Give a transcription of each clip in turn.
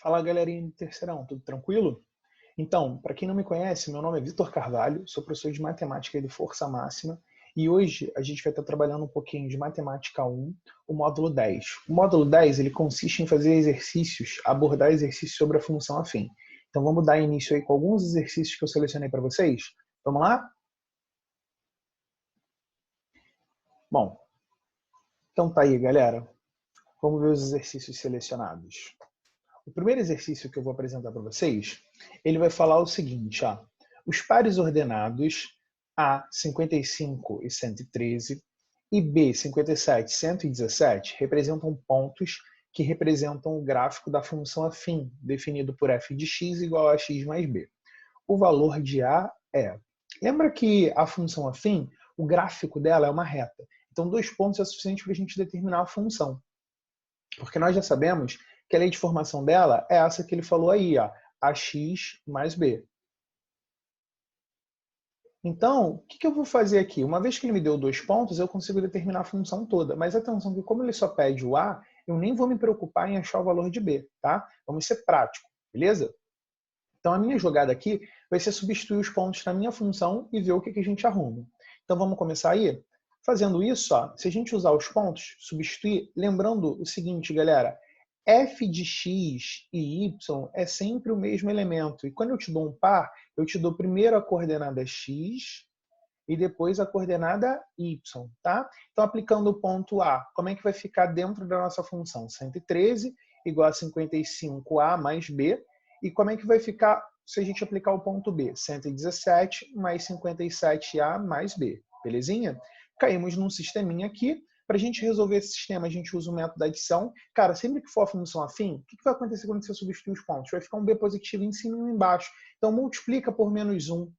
Fala, galerinha do Terceirão, tudo tranquilo? Então, para quem não me conhece, meu nome é Vitor Carvalho, sou professor de matemática do Força Máxima e hoje a gente vai estar trabalhando um pouquinho de matemática 1, o módulo 10. O módulo 10 ele consiste em fazer exercícios, abordar exercícios sobre a função afim. Então vamos dar início aí com alguns exercícios que eu selecionei para vocês. Vamos lá? Bom, então tá aí, galera. Vamos ver os exercícios selecionados. O primeiro exercício que eu vou apresentar para vocês, ele vai falar o seguinte, os pares ordenados A, 55 e 113 e B, 57 e 117 representam pontos que representam o gráfico da função afim, definido por f de x igual a x mais b. O valor de A é... Lembra que a função afim, o gráfico dela é uma reta. Então, 2 pontos é suficiente para a gente determinar a função. Porque nós já sabemos que a lei de formação dela é essa que ele falou aí, ax mais b. Então, o que eu vou fazer aqui? Uma vez que ele me deu 2 pontos, eu consigo determinar a função toda. Mas atenção que como ele só pede o a, eu nem vou me preocupar em achar o valor de b, tá? Vamos ser prático, beleza? Então, a minha jogada aqui vai ser substituir os pontos na minha função e ver o que a gente arruma. Então, vamos começar aí? Fazendo isso, se a gente usar os pontos, substituir, lembrando o seguinte, galera, f de x e y é sempre o mesmo elemento. E quando eu te dou um par, eu te dou primeiro a coordenada x e depois a coordenada y, tá? Então, aplicando o ponto A, como é que vai ficar dentro da nossa função? 113 igual a 55a mais b. E como é que vai ficar se a gente aplicar o ponto B? 117 mais 57a mais b. Belezinha? Caímos num sisteminha aqui. Para a gente resolver esse sistema, a gente usa o método da adição. Cara, sempre que for a função afim, o que vai acontecer quando você substituir os pontos? Vai ficar um b positivo em cima e um embaixo. Então, multiplica por menos 1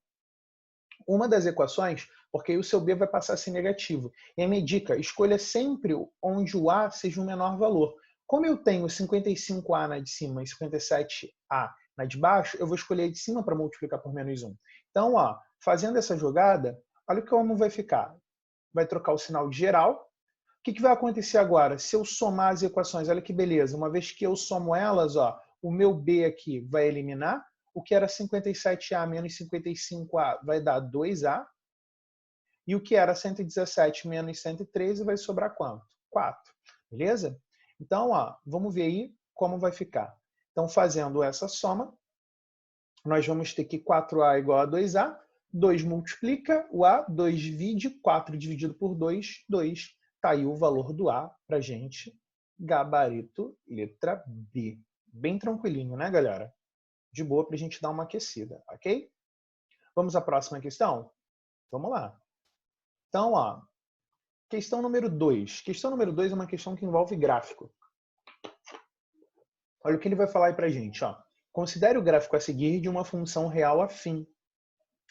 uma das equações, porque aí o seu b vai passar a ser negativo. E a minha dica, escolha sempre onde o a seja o menor valor. Como eu tenho 55a na de cima e 57a na de baixo, eu vou escolher a de cima para multiplicar por menos 1. Então, fazendo essa jogada, olha como vai ficar. Vai trocar o sinal de geral. O que vai acontecer agora? Se eu somar as equações, olha que beleza. Uma vez que eu somo elas, o meu b aqui vai eliminar. O que era 57a menos 55a vai dar 2a. E o que era 117 menos 113 vai sobrar quanto? 4. Beleza? Então, vamos ver aí como vai ficar. Então, fazendo essa soma, nós vamos ter que 4a igual a 2a. 2 multiplica o a, 2 divide, 4 dividido por 2, 2. Está aí o valor do a para a gente. Gabarito, letra B. Bem tranquilinho, né, galera? De boa para a gente dar uma aquecida, ok? Vamos à próxima questão? Vamos lá. Então, questão número 2. Questão número 2 é uma questão que envolve gráfico. Olha o que ele vai falar aí para a gente. Considere o gráfico a seguir de uma função real afim,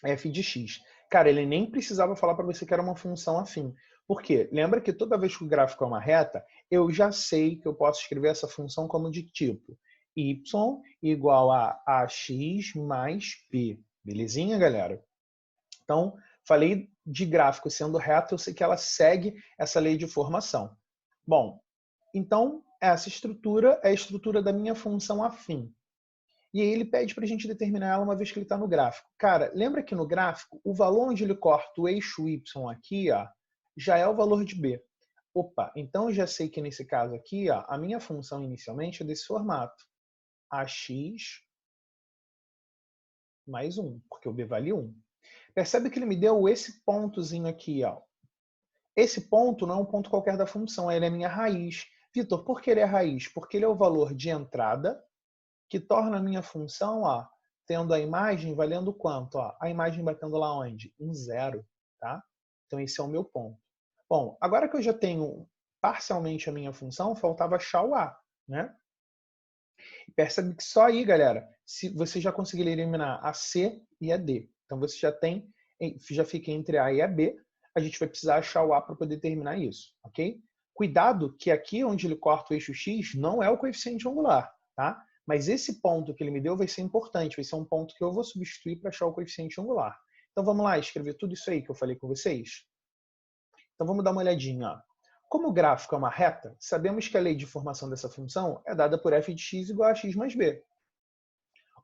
f de x. Cara, ele nem precisava falar para você que era uma função afim. Por quê? Lembra que toda vez que o gráfico é uma reta, eu já sei que eu posso escrever essa função como de tipo y igual a ax mais b. Belezinha, galera? Então, falei de gráfico sendo reto, eu sei que ela segue essa lei de formação. Bom, então, essa estrutura é a estrutura da minha função afim. E aí ele pede para a gente determinar ela uma vez que ele está no gráfico. Cara, lembra que no gráfico, o valor onde ele corta o eixo y aqui, já é o valor de b. Opa, então eu já sei que nesse caso aqui, a minha função inicialmente é desse formato. Ax mais 1, porque o b vale 1. Percebe que ele me deu esse pontozinho aqui. Esse ponto não é um ponto qualquer da função, ele é a minha raiz. Vitor, por que ele é raiz? Porque ele é o valor de entrada que torna a minha função, tendo a imagem valendo quanto? A imagem batendo lá onde? Em 0. Tá? Então esse é o meu ponto. Bom, agora que eu já tenho parcialmente a minha função, faltava achar o a. Né? Percebe que só aí, galera, se você já conseguir eliminar a C e a D. Então você já fica entre A e a B. A gente vai precisar achar o A para poder terminar isso, ok? Cuidado que aqui onde ele corta o eixo X não é o coeficiente angular, tá? Mas esse ponto que ele me deu vai ser importante, vai ser um ponto que eu vou substituir para achar o coeficiente angular. Então vamos lá escrever tudo isso aí que eu falei com vocês? Então vamos dar uma olhadinha. Como o gráfico é uma reta, sabemos que a lei de formação dessa função é dada por f de x igual a x mais b.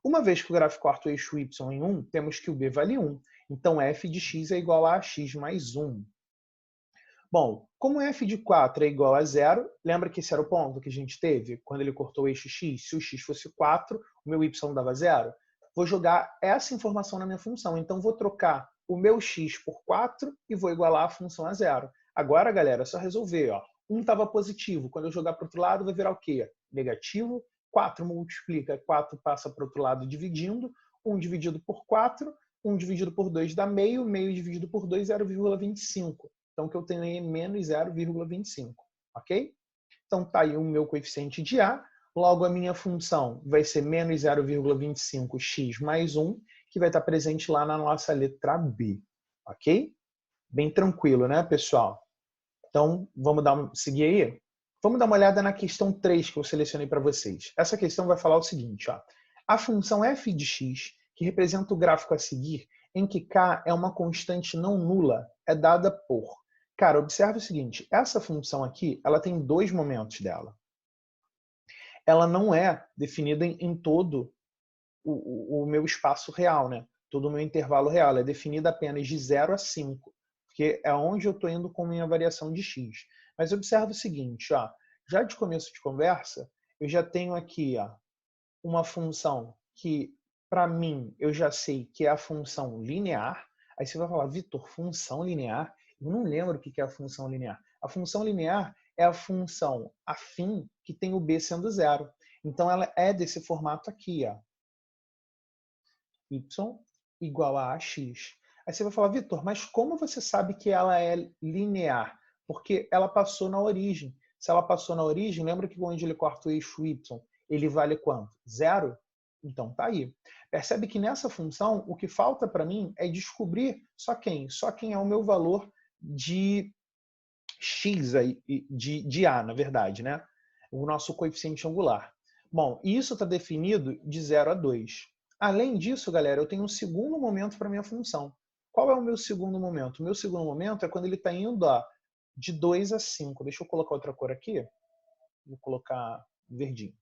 Uma vez que o gráfico corta o eixo y em 1, temos que o b vale 1. Então, f de x é igual a x mais 1. Bom, como f de 4 é igual a 0, lembra que esse era o ponto que a gente teve quando ele cortou o eixo x? Se o x fosse 4, o meu y dava 0. Vou jogar essa informação na minha função. Então, vou trocar o meu x por 4 e vou igualar a função a 0. Agora, galera, é só resolver. Ó. 1 estava positivo. Quando eu jogar para o outro lado, vai virar o quê? Negativo. 4 multiplica, 4 passa para o outro lado dividindo. 1 dividido por 4, 1 dividido por 2 dá meio. Meio dividido por 2, 0,25. Então, o que eu tenho aí é menos 0,25. Ok? Então, está aí o meu coeficiente de A. Logo, a minha função vai ser menos 0,25x mais 1, que vai estar presente lá na nossa letra B. Ok? Bem tranquilo, né, pessoal? Então, vamos seguir aí? Vamos dar uma olhada na questão 3 que eu selecionei para vocês. Essa questão vai falar o seguinte, ó. A função f de x, que representa o gráfico a seguir, em que k é uma constante não nula, é dada por... Cara, observe o seguinte, essa função aqui, ela tem dois momentos dela. Ela não é definida em todo o meu espaço real, né? Todo o meu intervalo real. Ela é definida apenas de 0 a 5, porque é onde eu estou indo com minha variação de x. Mas observe o seguinte, ó, já de começo de conversa, eu já tenho aqui ó, uma função que, para mim, eu já sei que é a função linear. Aí você vai falar, Vitor, função linear? Eu não lembro o que é a função linear. A função linear é a função afim que tem o b sendo 0. Então, ela é desse formato aqui, ó. Y igual a AX. Aí você vai falar, Vitor, mas como você sabe que ela é linear? Porque ela passou na origem. Se ela passou na origem, lembra que onde ele corta o eixo Y, ele vale quanto? 0? Então tá aí. Percebe que nessa função, o que falta para mim é descobrir só quem? Só quem é o meu valor de x, aí, de A, na verdade, né? O nosso coeficiente angular. Bom, isso está definido de 0 a 2. Além disso, galera, eu tenho um segundo momento para minha função. Qual é o meu segundo momento? O meu segundo momento é quando ele está indo ó, de 2 a 5. Deixa eu colocar outra cor aqui. Vou colocar verdinho.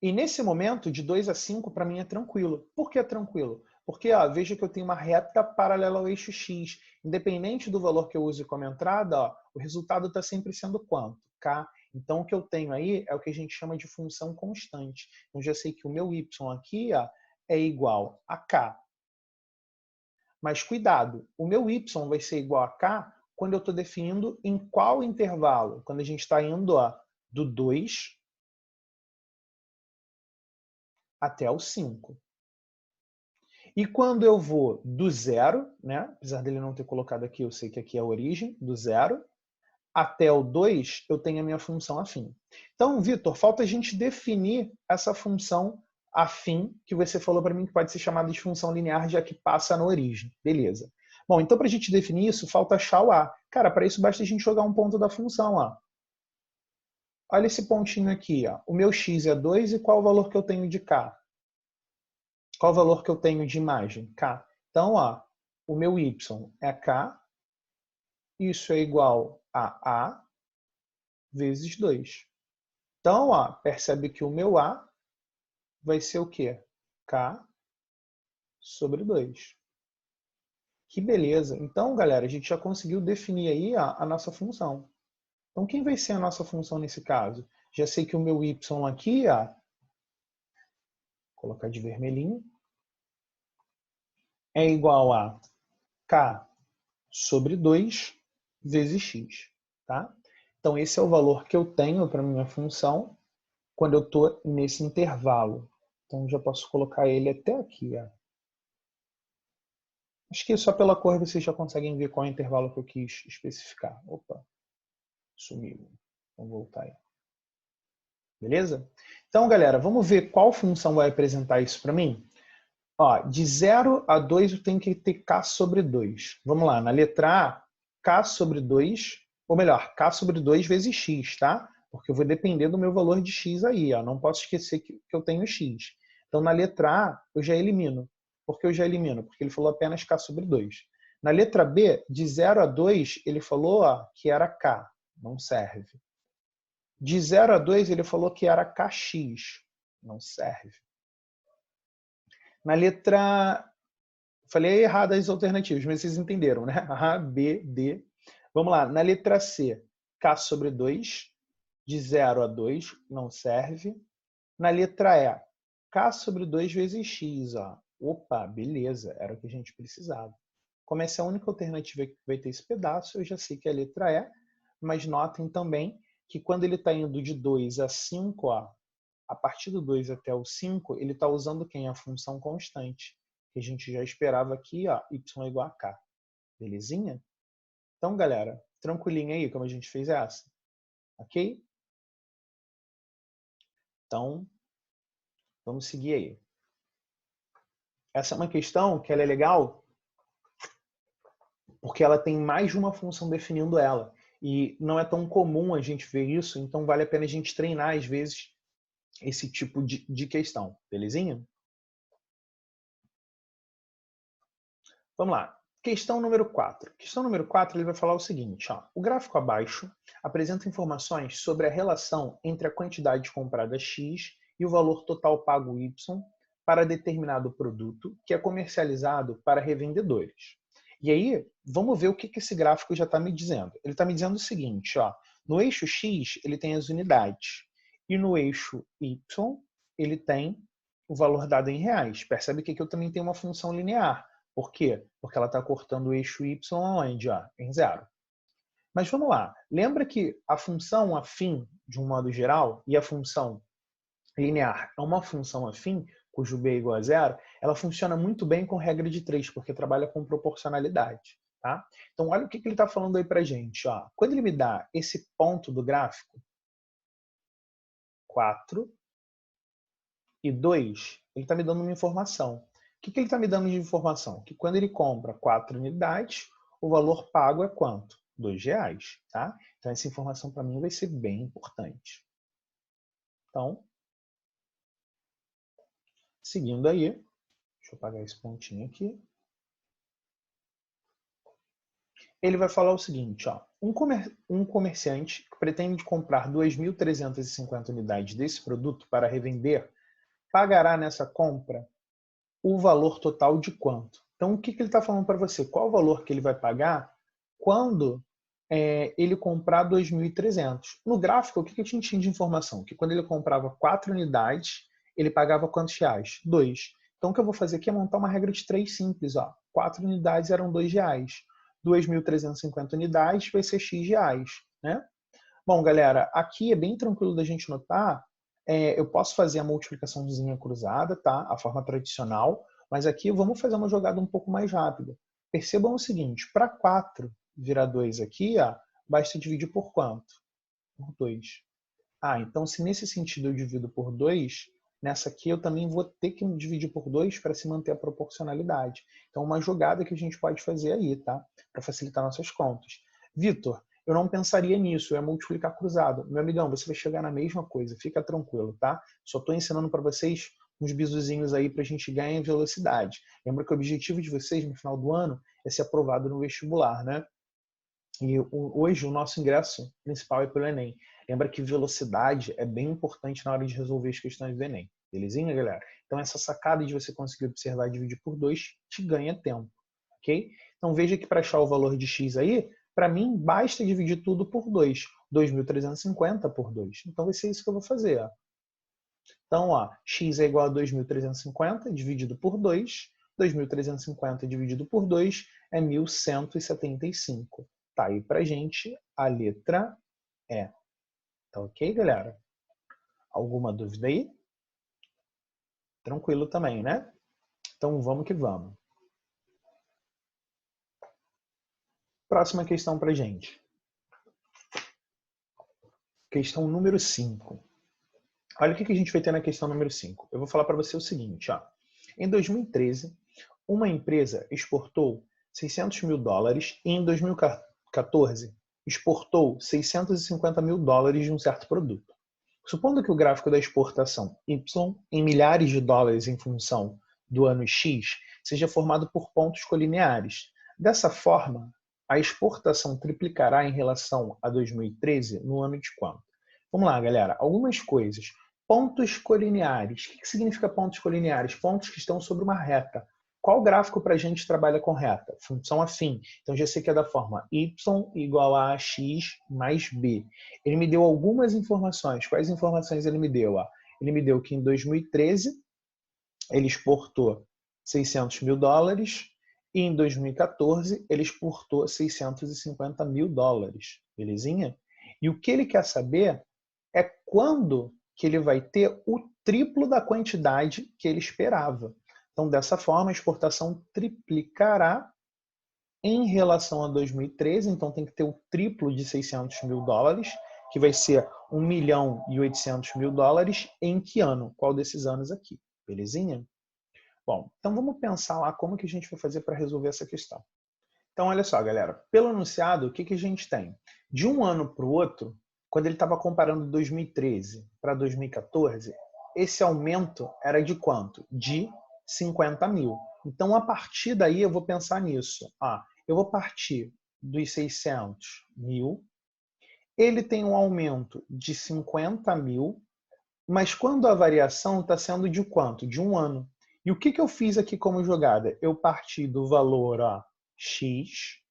E nesse momento, de 2 a 5, para mim é tranquilo. Por que é tranquilo? Porque ó, veja que eu tenho uma reta paralela ao eixo x. Independente do valor que eu use como entrada, ó, o resultado está sempre sendo quanto? K. Então, o que eu tenho aí é o que a gente chama de função constante. Eu já sei que o meu y aqui ó, é igual a K. Mas cuidado, o meu y vai ser igual a K quando eu estou definindo em qual intervalo? Quando a gente está indo ó, do 2 até o 5. E quando eu vou do 0, né, apesar dele não ter colocado aqui, eu sei que aqui é a origem, do 0, até o 2, eu tenho a minha função afim. Então, Vitor, falta a gente definir essa função afim, que você falou para mim que pode ser chamada de função linear, já que passa na origem. Beleza. Bom, então para a gente definir isso, falta achar o A. Cara, para isso basta a gente jogar um ponto da função. Ó. Olha esse pontinho aqui. Ó. O meu x é 2 e qual o valor que eu tenho de K? Qual o valor que eu tenho de imagem? K. Então, ó, o meu y é K. Isso é igual a A vezes 2. Então, ó, percebe que o meu A vai ser o quê? K sobre 2. Que beleza. Então, galera, a gente já conseguiu definir aí a nossa função. Então, quem vai ser a nossa função nesse caso? Já sei que o meu y aqui, ó, vou colocar de vermelhinho, é igual a K sobre 2 vezes x. Tá? Então, esse é o valor que eu tenho para a minha função quando eu estou nesse intervalo. Então, já posso colocar ele até aqui. Ó. Acho que só pela cor vocês já conseguem ver qual é o intervalo que eu quis especificar. Opa, sumiu. Vamos voltar aí. Beleza? Então, galera, vamos ver qual função vai apresentar isso para mim? Ó, de 0 a 2 eu tenho que ter k sobre 2. Vamos lá, na letra A, k sobre 2, ou melhor, k sobre 2 vezes x, tá? Porque eu vou depender do meu valor de x aí, ó. Não posso esquecer que eu tenho x. Então, na letra A, eu já elimino. Por que eu já elimino? Porque ele falou apenas k sobre 2. Na letra B, de 0 a 2, ele falou que era K, não serve. De 0 a 2, ele falou que era KX, não serve. Na letra... Falei errado as alternativas, mas vocês entenderam, né? A, B, D. Vamos lá, na letra C, K sobre 2, de 0 a 2, não serve. Na letra E, K sobre 2 vezes X. Opa, beleza, era o que a gente precisava. Como essa é a única alternativa que vai ter esse pedaço, eu já sei que é a letra E, mas notem também que quando ele está indo de 2 a 5, a partir do 2 até o 5, ele está usando quem? A função constante, que a gente já esperava aqui, y igual a k. Belezinha? Então, galera, tranquilinho aí como a gente fez essa. Ok? Então, vamos seguir aí. Essa é uma questão que ela é legal porque ela tem mais de uma função definindo ela. E não é tão comum a gente ver isso, então vale a pena a gente treinar, às vezes, esse tipo de questão. Belezinha? Vamos lá. Questão número 4. Questão número 4 ele vai falar o seguinte. O gráfico abaixo apresenta informações sobre a relação entre a quantidade comprada X e o valor total pago Y para determinado produto que é comercializado para revendedores. E aí, vamos ver o que esse gráfico já está me dizendo. Ele está me dizendo o seguinte. No eixo X, ele tem as unidades. E no eixo Y, ele tem o valor dado em reais. Percebe que aqui eu também tenho uma função linear. Por quê? Porque ela está cortando o eixo Y onde? Em 0. Mas vamos lá. Lembra que a função afim, de um modo geral, e a função linear é uma função afim, cujo b é igual a 0, ela funciona muito bem com regra de 3, porque trabalha com proporcionalidade. Tá? Então, olha o que ele está falando aí para a gente. Quando ele me dá esse ponto do gráfico, 4 e 2, ele está me dando uma informação. O que ele está me dando de informação? Que quando ele compra 4 unidades, o valor pago é quanto? R$2. Tá? Então, essa informação para mim vai ser bem importante. Então, seguindo aí, deixa eu apagar esse pontinho aqui. Ele vai falar o seguinte, um comerciante que pretende comprar 2.350 unidades desse produto para revender, pagará nessa compra o valor total de quanto? Então, o que ele está falando para você? Qual o valor que ele vai pagar quando ele comprar 2.300? No gráfico, o que a gente tinha de informação? Que quando ele comprava 4 unidades, ele pagava quantos reais? 2. Então, o que eu vou fazer aqui é montar uma regra de 3 simples. 4 unidades eram R$2. 2.350 unidades vai ser X reais. Né? Bom, galera, aqui é bem tranquilo da gente notar. Eu posso fazer a multiplicaçãozinha cruzada, tá? A forma tradicional, mas aqui vamos fazer uma jogada um pouco mais rápida. Percebam o seguinte, para 4 virar 2 aqui, basta dividir por quanto? Por 2. Então se nesse sentido eu divido por 2, nessa aqui eu também vou ter que dividir por 2 para se manter a proporcionalidade. Então uma jogada que a gente pode fazer aí, tá? Para facilitar nossas contas. Vitor, eu não pensaria nisso, é multiplicar cruzado. Meu amigão, você vai chegar na mesma coisa, fica tranquilo, tá? Só estou ensinando para vocês uns bizuzinhos aí para a gente ganhar em velocidade. Lembra que o objetivo de vocês no final do ano é ser aprovado no vestibular, né? E hoje o nosso ingresso principal é pelo Enem. Lembra que velocidade é bem importante na hora de resolver as questões do Enem. Belezinha, galera? Então essa sacada de você conseguir observar e dividir por 2 te ganha tempo, ok? Então veja que para achar o valor de x aí, para mim basta dividir tudo por 2. 2.350 por 2. Então vai ser isso que eu vou fazer. Então, x é igual a 2.350 dividido por 2. 2.350 dividido por 2 é 1.175. Tá aí pra gente a letra E. Tá ok, galera? Alguma dúvida aí? Tranquilo também, né? Então vamos que vamos. Próxima questão pra gente. Questão número 5. Olha o que a gente vai ter na questão número 5. Eu vou falar para você o seguinte. Em 2013, uma empresa exportou $600 mil e em 2014 exportou $650 mil de um certo produto. Supondo que o gráfico da exportação Y em milhares de dólares em função do ano X seja formado por pontos colineares. Dessa forma, a exportação triplicará em relação a 2013 no ano de quanto? Vamos lá, galera. Algumas coisas. Pontos colineares. O que significa pontos colineares? Pontos que estão sobre uma reta. Qual gráfico para a gente trabalha com reta? Função afim. Então, já sei que é da forma y igual a x mais b. Ele me deu algumas informações. Quais informações ele me deu? Ele me deu que em 2013 ele exportou 600 mil dólares e em 2014 ele exportou 650 mil dólares. Belezinha? E o que ele quer saber é quando que ele vai ter o triplo da quantidade que ele esperava. Então, dessa forma, a exportação triplicará em relação a 2013. Então, tem que ter o triplo de 600 mil dólares, que vai ser 1 milhão e 800 mil dólares. Em que ano? Qual desses anos aqui? Belezinha? Bom, então vamos pensar lá como que a gente vai fazer para resolver essa questão. Então, olha só, galera. Pelo enunciado, o que a gente tem? De um ano para o outro, quando ele estava comparando 2013 para 2014, esse aumento era de quanto? De 50 mil. Então, a partir daí, eu vou pensar nisso. Eu vou partir dos 600 mil. Ele tem um aumento de 50 mil, mas quando a variação está sendo de quanto? De um ano. E o que eu fiz aqui como jogada? Eu parti do valor x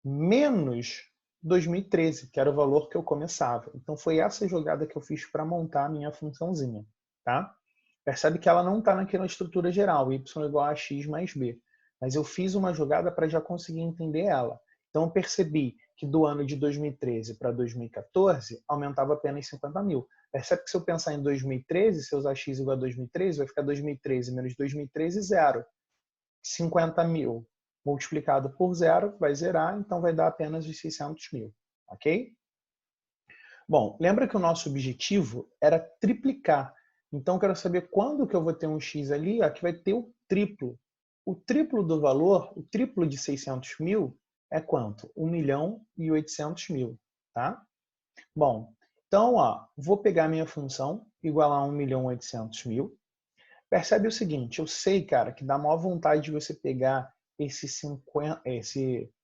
menos 2013, que era o valor que eu começava. Então, foi essa jogada que eu fiz para montar a minha funçãozinha. Tá? Percebe que ela não está naquela estrutura geral, y igual a x mais b. Mas eu fiz uma jogada para já conseguir entender ela. Então, eu percebi que do ano de 2013 para 2014, aumentava apenas 50 mil. Percebe que se eu pensar em 2013, se eu usar x igual a 2013, vai ficar 2013 menos 2013, zero. 50 mil multiplicado por zero vai zerar, então vai dar apenas os 600 mil. Ok? Bom, lembra que o nosso objetivo era triplicar. Então, eu quero saber quando que eu vou ter um x ali, que vai ter o triplo. O triplo do valor, o triplo de 600 mil, é quanto? 1 milhão e 800 mil. Tá? Bom, então, vou pegar minha função, igual a 1 milhão e 800 mil. Percebe o seguinte, eu sei, cara, que dá maior vontade de você pegar esse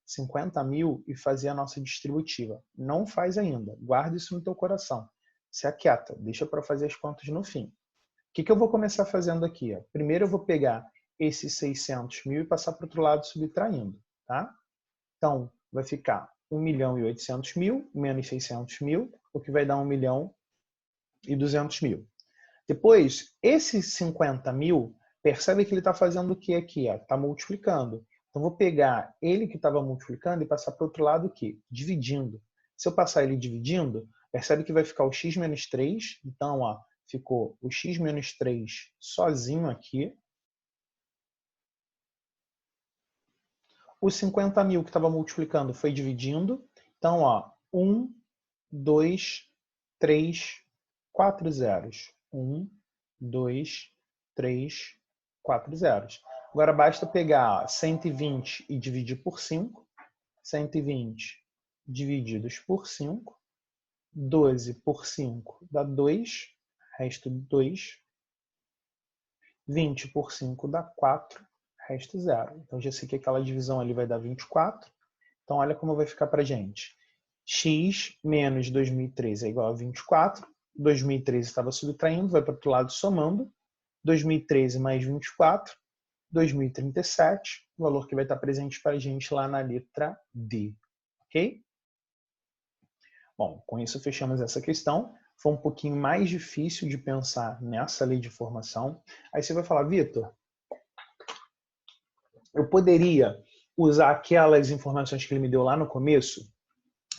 50 mil e fazer a nossa distributiva. Não faz ainda. Guarda isso no teu coração. Se aquieta. Deixa para fazer as contas no fim. O que eu vou começar fazendo aqui? Primeiro eu vou pegar esses 600 mil e passar para o outro lado subtraindo. Tá? Então, vai ficar 1 milhão e 800 mil menos 600 mil, o que vai dar 1 milhão e 200 mil. Depois, esses 50 mil, percebe que ele está fazendo o que aqui? Está multiplicando. Então, vou pegar ele que estava multiplicando e passar para o outro lado o quê? Dividindo. Se eu passar ele dividindo, percebe que vai ficar o x menos 3. Então, ficou o x menos 3 sozinho aqui. Os 50 mil que estava multiplicando foi dividindo. Então, 1, 2, 3, 4 zeros. 1, 2, 3, 4 zeros. Agora basta pegar 120 e dividir por 5. 120 divididos por 5. 12 por 5 dá 2. Resto 2. 20 por 5 dá 4. Resto 0. Então já sei que aquela divisão ali vai dar 24. Então olha como vai ficar para a gente. X menos 2013 é igual a 24. 2013 estava subtraindo, vai para o outro lado somando. 2013 mais 24, 2037, o valor que vai estar presente para a gente lá na letra D. Ok? Bom, com isso fechamos essa questão. Foi um pouquinho mais difícil de pensar nessa lei de formação. Aí você vai falar, Vitor, eu poderia usar aquelas informações que ele me deu lá no começo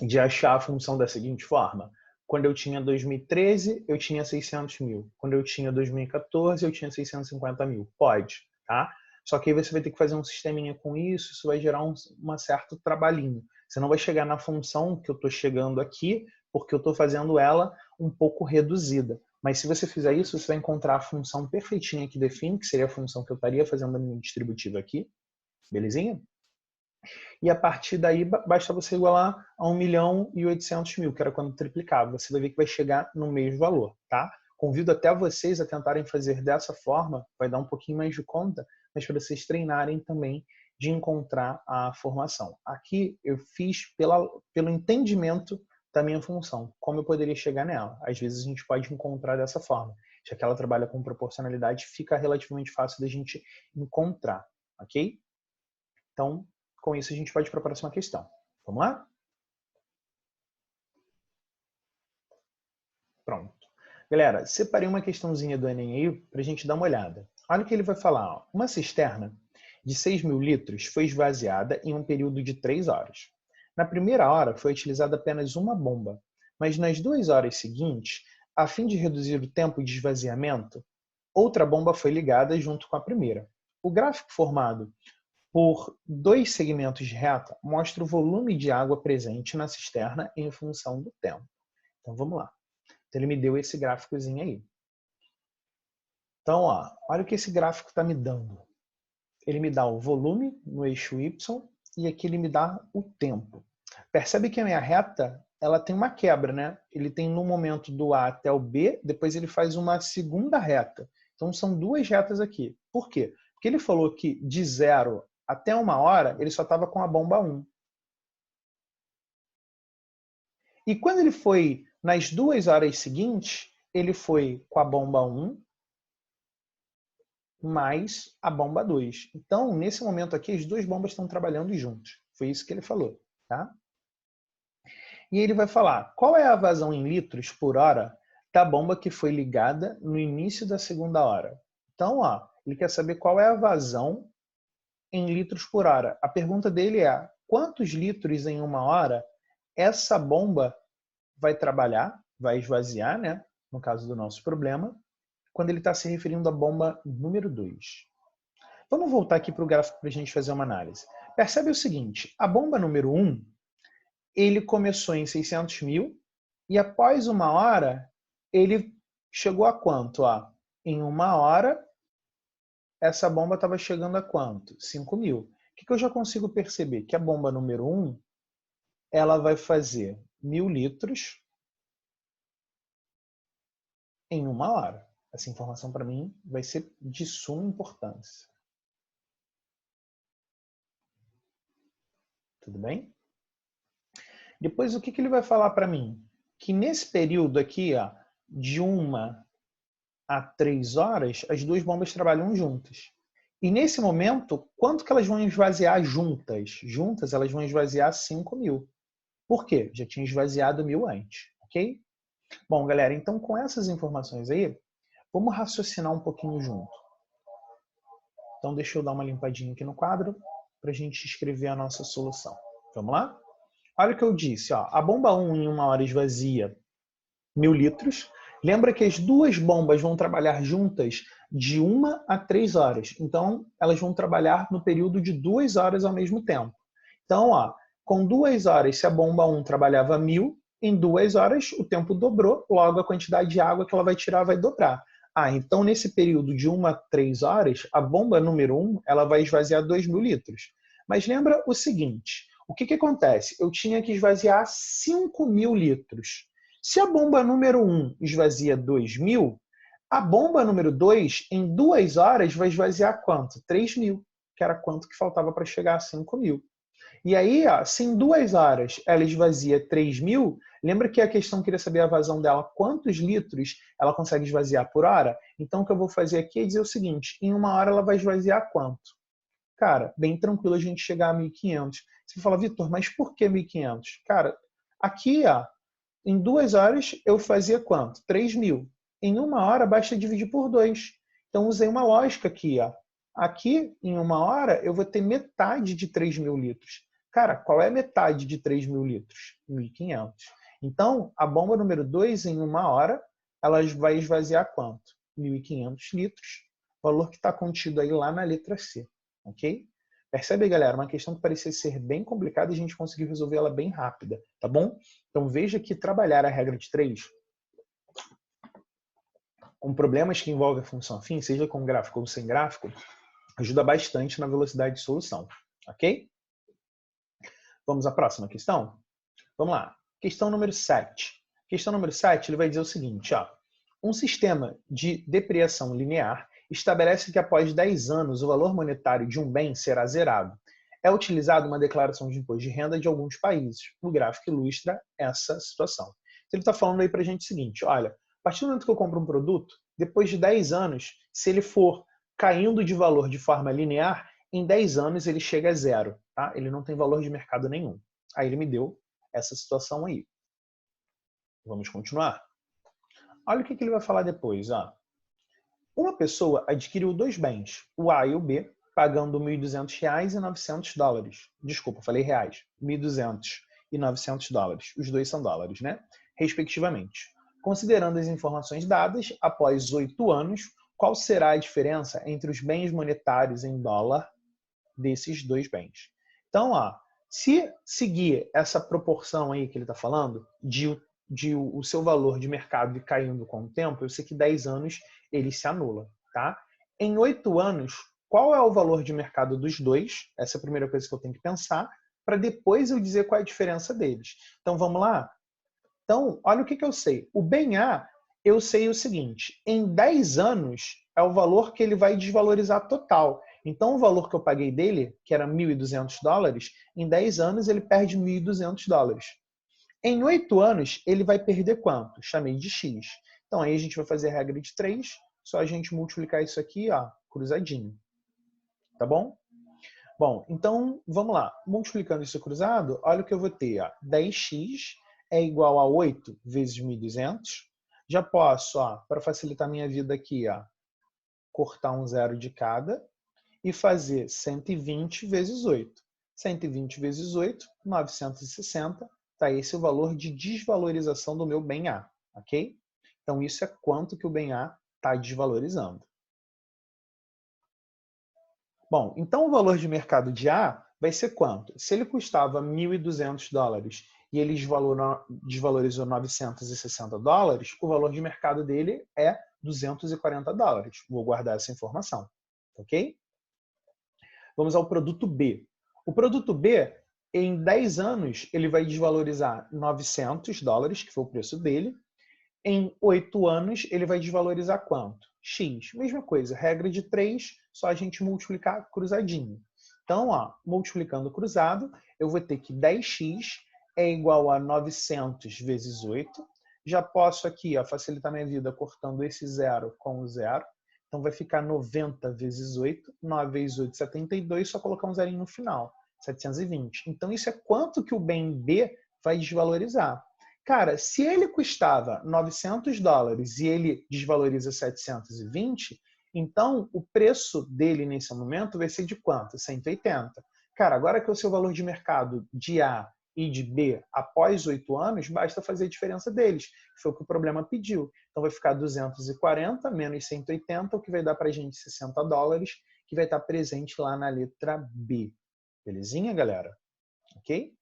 de achar a função da seguinte forma. Quando eu tinha 2013, eu tinha 600 mil. Quando eu tinha 2014, eu tinha 650 mil. Pode, tá? Só que aí você vai ter que fazer um sisteminha com isso, isso vai gerar um certo trabalhinho. Você não vai chegar na função que eu estou chegando aqui, porque eu estou fazendo ela um pouco reduzida. Mas se você fizer isso, você vai encontrar a função perfeitinha que define, que seria a função que eu estaria fazendo a minha distributiva aqui. Belezinha? E a partir daí, basta você igualar a 1 milhão e 800 mil, que era quando triplicava. Você vai ver que vai chegar no mesmo valor, tá? Convido até vocês a tentarem fazer dessa forma, vai dar um pouquinho mais de conta, mas para vocês treinarem também de encontrar a formação. Aqui eu fiz pelo entendimento da minha função, como eu poderia chegar nela. Às vezes a gente pode encontrar dessa forma. Já que ela trabalha com proporcionalidade, fica relativamente fácil da gente encontrar, ok? Então, com isso a gente pode ir para a próxima questão. Vamos lá? Pronto. Galera, separei uma questãozinha do Enem aí para a gente dar uma olhada. Olha o que ele vai falar. Ó. Uma cisterna de 6.000 litros foi esvaziada em um período de 3 horas. Na primeira hora foi utilizada apenas uma bomba, mas nas 2 horas seguintes, a fim de reduzir o tempo de esvaziamento, outra bomba foi ligada junto com a primeira. O gráfico formado por 2 segmentos de reta mostra o volume de água presente na cisterna em função do tempo. Então vamos lá. Então ele me deu esse gráficozinho aí. Então, ó, olha o que esse gráfico está me dando. Ele me dá o volume no eixo Y e aqui ele me dá o tempo. Percebe que a minha reta ela tem uma quebra, né? Ele tem no momento do A até o B, depois ele faz uma segunda reta. Então são 2 retas aqui. Por quê? Porque ele falou que de 0 até 1 hora ele só estava com a bomba 1. E quando ele foi nas 2 horas seguintes, ele foi com a bomba 1 mais a bomba 2. Então, nesse momento aqui, as 2 bombas estão trabalhando juntas. Foi isso que ele falou, tá? E ele vai falar, qual é a vazão em litros por hora da bomba que foi ligada no início da segunda hora? Então, ó, ele quer saber qual é a vazão em litros por hora. A pergunta dele é, quantos litros em 1 hora essa bomba vai trabalhar, vai esvaziar, né? No caso do nosso problema, quando ele está se referindo à bomba número 2. Vamos voltar aqui para o gráfico para a gente fazer uma análise. Percebe o seguinte, a bomba número 1, ele começou em 600.000 e após 1 hora, ele chegou a quanto? Ó, em 1 hora, essa bomba estava chegando a quanto? 5.000. O que eu já consigo perceber? Que a bomba número 1, ela vai fazer 1.000 litros em 1 hora. Essa informação para mim vai ser de suma importância. Tudo bem? Depois, o que ele vai falar para mim? Que nesse período aqui, ó, de 1 a 3 horas, as 2 bombas trabalham juntas. E nesse momento, quanto que elas vão esvaziar juntas? Juntas, elas vão esvaziar 5.000. Por quê? Já tinha esvaziado 1.000 antes, ok? Bom, galera, então com essas informações aí, vamos raciocinar um pouquinho junto. Então, deixa eu dar uma limpadinha aqui no quadro para a gente escrever a nossa solução. Vamos lá? Olha o que eu disse. Ó, a bomba 1 em 1 hora esvazia 1.000 litros. Lembra que as 2 bombas vão trabalhar juntas de 1 a 3 horas. Então, elas vão trabalhar no período de 2 horas ao mesmo tempo. Então, ó, com 2 horas, se a bomba 1 trabalhava 1.000, em 2 horas o tempo dobrou, logo a quantidade de água que ela vai tirar vai dobrar. Ah, então nesse período de 1 a 3 horas, a bomba número 1 ela vai esvaziar 2.000 litros. Mas lembra o seguinte, o que acontece? Eu tinha que esvaziar 5.000 litros. Se a bomba número 1 esvazia 2.000, a bomba número 2, em 2 horas, vai esvaziar quanto? 3.000, que era quanto que faltava para chegar a 5.000. E aí, ó, se em 2 horas ela esvazia 3.000, lembra que a questão queria saber a vazão dela, quantos litros ela consegue esvaziar por hora? Então o que eu vou fazer aqui é dizer o seguinte, em 1 hora ela vai esvaziar quanto? Cara, bem tranquilo a gente chegar a 1.500. Você fala, Vitor, mas por que 1.500? Cara, aqui, ó, em 2 horas eu fazia quanto? 3.000. Em 1 hora basta dividir por 2. Então usei uma lógica aqui, ó. Aqui, em 1 hora, eu vou ter metade de 3.000 litros. Cara, qual é a metade de 3.000 litros? 1.500. Então, a bomba número 2, em 1 hora, ela vai esvaziar quanto? 1.500 litros. Valor que está contido aí lá na letra C. Ok? Percebe, galera? Uma questão que parecia ser bem complicada e a gente conseguiu resolver ela bem rápida. Tá bom? Então, veja que trabalhar a regra de 3 com problemas que envolvem a função afim, seja com gráfico ou sem gráfico, ajuda bastante na velocidade de solução, ok? Vamos à próxima questão? Vamos lá. Questão número 7. Questão número 7, ele vai dizer o seguinte, ó. Um sistema de depreciação linear estabelece que após 10 anos o valor monetário de um bem será zerado, é utilizada uma declaração de imposto de renda de alguns países. O gráfico ilustra essa situação. Então, ele está falando aí para a gente o seguinte, olha, a partir do momento que eu compro um produto, depois de 10 anos, se ele for caindo de valor de forma linear, em 10 anos ele chega a zero. Tá? Ele não tem valor de mercado nenhum. Aí ele me deu essa situação aí. Vamos continuar? Olha o que ele vai falar depois. Ó. Uma pessoa adquiriu dois bens, o A e o B, pagando R$ 1.200 e $900. Desculpa, falei reais. 1.200 e $900. Os dois são dólares, né? Respectivamente. Considerando as informações dadas, após 8 anos, qual será a diferença entre os bens monetários em dólar desses dois bens? Então, ó, se seguir essa proporção aí que ele está falando, de o seu valor de mercado ir caindo com o tempo, eu sei que 10 anos ele se anula. Tá? Em 8 anos, qual é o valor de mercado dos dois? Essa é a primeira coisa que eu tenho que pensar, para depois eu dizer qual é a diferença deles. Então, vamos lá? Então, olha o que eu sei. O bem A, eu sei o seguinte, em 10 anos é o valor que ele vai desvalorizar total. Então, o valor que eu paguei dele, que era $1.200, em 10 anos ele perde $1.200. Em 8 anos, ele vai perder quanto? Chamei de X. Então, aí a gente vai fazer a regra de 3, só a gente multiplicar isso aqui, ó, cruzadinho. Tá bom? Bom, então, vamos lá. Multiplicando isso cruzado, olha o que eu vou ter. Ó. 10x é igual a 8 vezes 1.200. Já posso, para facilitar minha vida aqui, ó, cortar um zero de cada e fazer 120 vezes 8. 120 vezes 8, 960. Tá esse o valor de desvalorização do meu bem A, ok? Então, isso é quanto que o bem A está desvalorizando. Bom, então o valor de mercado de A vai ser quanto? Se ele custava $1.200 e ele desvalorizou $960, o valor de mercado dele é $240. Vou guardar essa informação, ok? Vamos ao produto B. O produto B, em 10 anos, ele vai desvalorizar $900, que foi o preço dele. Em 8 anos, ele vai desvalorizar quanto? X. Mesma coisa, regra de 3, só a gente multiplicar cruzadinho. Então, ó, multiplicando cruzado, eu vou ter que 10x é igual a 900 vezes 8. Já posso aqui ó, facilitar minha vida cortando esse zero com o zero. Então, vai ficar 90 vezes 8. 9 vezes 8, 72. Só colocar um zerinho no final. 720. Então, isso é quanto que o bem B vai desvalorizar. Cara, se ele custava $900 e ele desvaloriza 720, então o preço dele nesse momento vai ser de quanto? 180. Cara, agora que é o seu valor de mercado de A e de B após 8 anos, basta fazer a diferença deles, que foi o que o problema pediu. Então vai ficar 240 menos 180, o que vai dar para a gente $60, que vai estar presente lá na letra B. Belezinha, galera? Ok?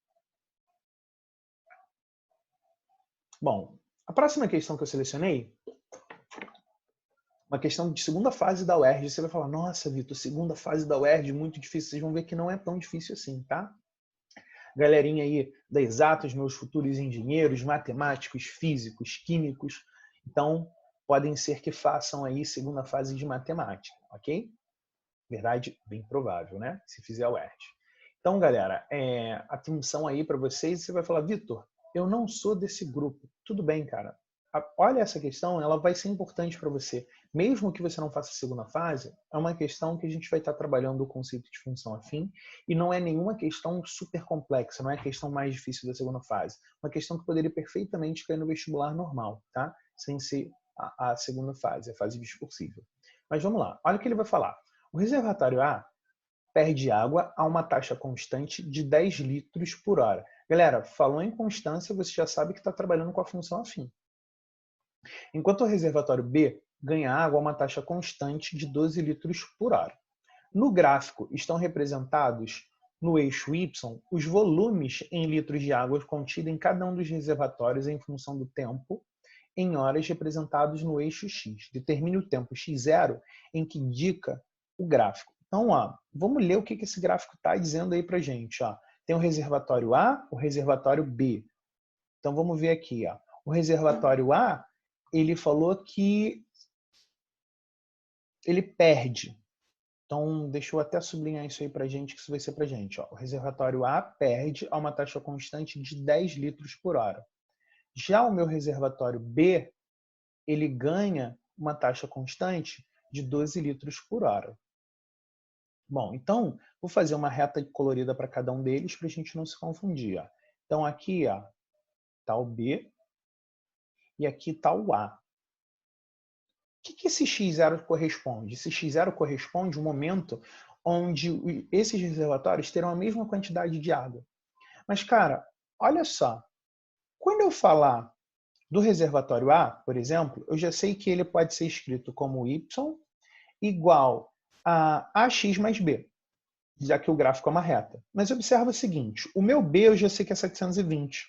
Bom, a próxima questão que eu selecionei, uma questão de segunda fase da UERJ. Você vai falar, nossa, Vitor, segunda fase da UERJ, muito difícil. Vocês vão ver que não é tão difícil assim, tá? Galerinha aí da Exatos, meus futuros engenheiros, matemáticos, físicos, químicos. Então, podem ser que façam aí segunda fase de matemática, ok? Verdade, bem provável, né? Se fizer a UERJ. Então, galera, atenção aí para vocês. Você vai falar, Vitor, eu não sou desse grupo. Tudo bem, cara. Olha essa questão, ela vai ser importante para você. Mesmo que você não faça a segunda fase, é uma questão que a gente vai estar trabalhando o conceito de função afim e não é nenhuma questão super complexa, não é a questão mais difícil da segunda fase. Uma questão que poderia perfeitamente cair no vestibular normal, tá? Sem ser a segunda fase, a fase discursiva. Mas vamos lá, olha o que ele vai falar. O reservatório A perde água a uma taxa constante de 10 litros por hora. Galera, falou em constância, você já sabe que está trabalhando com a função afim. Enquanto o reservatório B ganha água a uma taxa constante de 12 litros por hora. No gráfico estão representados no eixo Y os volumes em litros de água contidos em cada um dos reservatórios em função do tempo em horas representados no eixo X. Determine o tempo x0 em que indica o gráfico. Então, vamos ler o que esse gráfico está dizendo aí para a gente. Tem o reservatório A, o reservatório B. Então, vamos ver aqui. O reservatório A, ele falou que ele perde. Então, deixa eu até sublinhar isso aí pra gente, que isso vai ser pra gente. Ó. O reservatório A perde a uma taxa constante de 10 litros por hora. Já o meu reservatório B, ele ganha uma taxa constante de 12 litros por hora. Bom, então, vou fazer uma reta colorida para cada um deles para a gente não se confundir. Ó. Então, aqui está o B e aqui está o A. O que esse x0 corresponde? Esse x0 corresponde ao momento onde esses reservatórios terão a mesma quantidade de água. Mas, cara, olha só. Quando eu falar do reservatório A, por exemplo, eu já sei que ele pode ser escrito como y igual a ax mais b, já que o gráfico é uma reta. Mas observa o seguinte, o meu b eu já sei que é 720.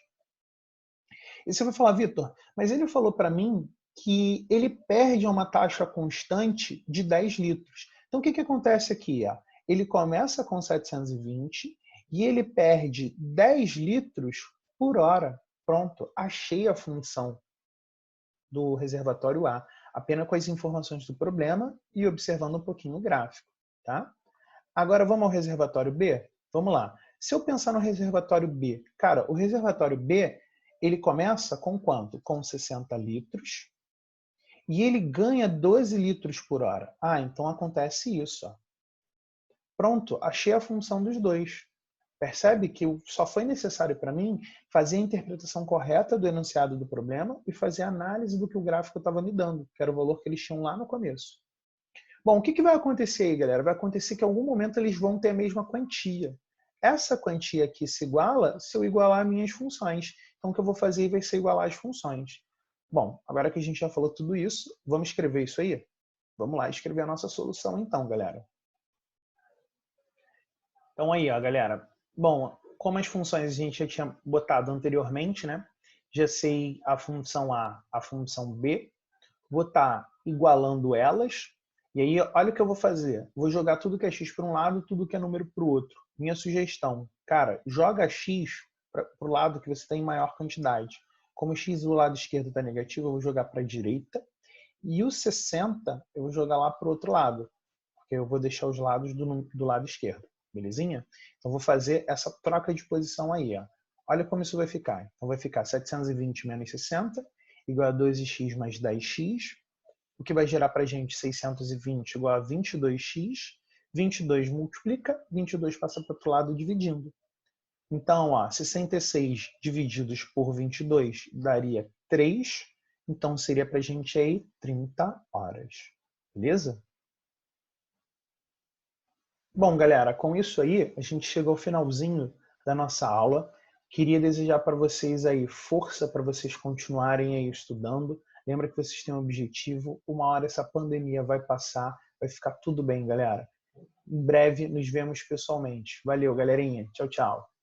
E você vai falar, Vitor, mas ele falou para mim que ele perde a uma taxa constante de 10 litros. Então, o que acontece aqui? Ele começa com 720 e ele perde 10 litros por hora. Pronto, achei a função do reservatório A, apenas com as informações do problema e observando um pouquinho o gráfico. Tá? Agora vamos ao reservatório B? Vamos lá. Se eu pensar no reservatório B, cara, o reservatório B, ele começa com quanto? Com 60 litros e ele ganha 12 litros por hora. Ah, então acontece isso. Ó. Pronto, achei a função dos dois. Percebe que só foi necessário para mim fazer a interpretação correta do enunciado do problema e fazer a análise do que o gráfico estava me dando, que era o valor que eles tinham lá no começo. Bom, o que vai acontecer aí, galera? Vai acontecer que em algum momento eles vão ter a mesma quantia. Essa quantia aqui se iguala se eu igualar minhas funções. Então, o que eu vou fazer vai ser igualar as funções. Bom, agora que a gente já falou tudo isso, vamos escrever isso aí? Vamos lá escrever a nossa solução então, galera. Então aí, ó, galera. Bom, como as funções a gente já tinha botado anteriormente, né? Já sei a função A, a função B. Vou estar igualando elas. E aí, olha o que eu vou fazer. Vou jogar tudo que é x para um lado, tudo que é número para o outro. Minha sugestão, cara, joga x para o lado que você tem maior quantidade. Como o x do lado esquerdo está negativo, eu vou jogar para a direita. E o 60 eu vou jogar lá para o outro lado. Porque eu vou deixar os lados do lado esquerdo. Belezinha? Então, vou fazer essa troca de posição aí. Ó. Olha como isso vai ficar. Então, vai ficar 720 menos 60 igual a 2x mais 10x, o que vai gerar para a gente 620 igual a 22x. 22 multiplica, 22 passa para o outro lado dividindo. Então, ó, 66 divididos por 22 daria 3. Então, seria para a gente aí 30 horas. Beleza? Bom, galera, com isso aí, a gente chegou ao finalzinho da nossa aula. Queria desejar para vocês aí força para vocês continuarem aí estudando. Lembra que vocês têm um objetivo. Uma hora essa pandemia vai passar, vai ficar tudo bem, galera. Em breve nos vemos pessoalmente. Valeu, galerinha. Tchau, tchau.